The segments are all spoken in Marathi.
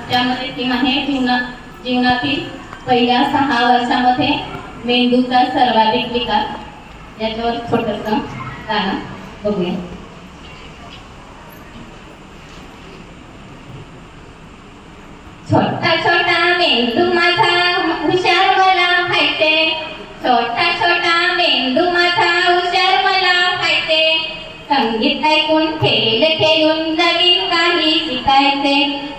त्यामध्ये थीम आहे जीवनातील पहिल्या 6 वर्षामध्ये मेंदूचा सर्वाधिक विकास। याच्यावर छोटंसं गाणं बघूया। छोटा छोटा मेंदू माझा हुशार मला व्हायचे, छोटा छोटा मेंदू माझा हुशार मला व्हायचे, संगीत ऐकून खेळ खेळून नवीन काही शिकायचे,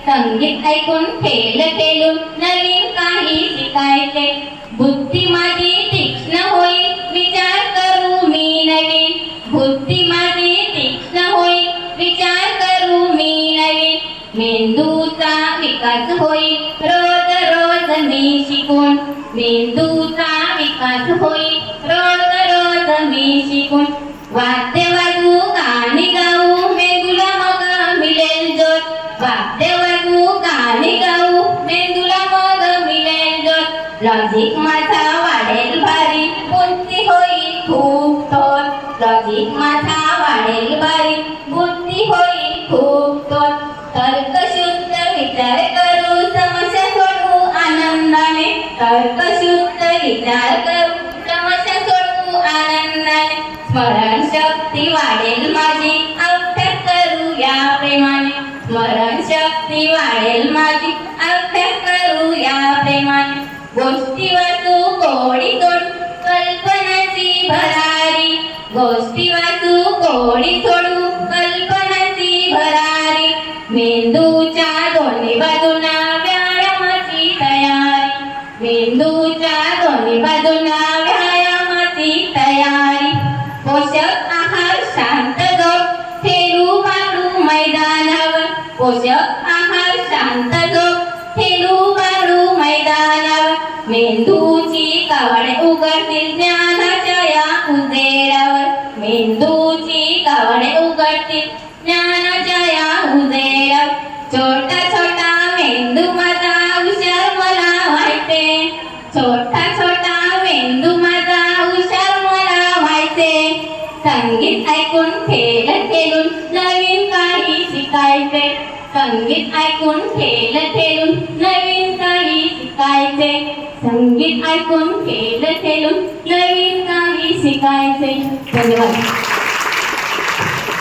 संगीत ऐकून खेळ खेळून नवीन काही शिकायचे, बुद्धी माझी तीक्ष्ण होईल विचार करू मी नवीन, बुद्धी माझी तीक्ष्ण होईल विचार करू मी नवीन, मेंदूचा विकास होईल रोज रोज मी शिकून, मेंदूचा विकास होईल रोज रोज मी शिकून, वाद्य वाजवू गाणी गाऊ मेंदूला मग मिळेल जोत, वाद्य वाजवू गाणी गाऊ मेंदूला मग मिळेल जोत, लॉजिक माझा वाढेल भारी बुद्धी होईल खूप थोर, लॉजिक माझा वाढेल भारी बुद्धी होईल खूप थोर, तर्कशुद्ध विचार करू समस्या सोडवू आनंदाने, तर्कशुद्ध विचार करू समस्या सोडवू आनंदाने, स्मरणशक्ती वाढेल माझी अभ्यास करू या प्रेमाने, स्मरणशक्ती वाढेल माझी अभ्यास करू या प्रेमाने, गोष्टी वाचू कोडी सोडू कल्पनाची भरारी, गोष्टी वाचू कोडी सोडू कल्पनाची भरारी, मेंदूच्या दोन्ही बाजूना व्यायामाची तयारी, मेंदूच्या दोन्ही बाजूना व्यायामाची तयारी, पोषक आहार शांत झोप खेळू मारू मैदानावर, पोषक आहार शांत झोप खेळू मारू मैदानावर, मेंदूची कवाडे उघडतील ज्ञानाच्या या उजेडावर, मेंदूची कवाडे उघडतील ज्ञानाच्या या उजेडावर, छोटा छोटा मेंदू माझा हुशार मला व्हायचे, छोटा छोटा मेंदू माझा हुशार मला व्हायचे, संगीत ऐकून खेळ खेळून नवीन काही शिकायचे, संगीत ऐकून खेळ खेळून नवीन काही शिकायचे, संगीत ऐकून खेळ खेळून नवीन काही शिकायचे। धन्यवाद।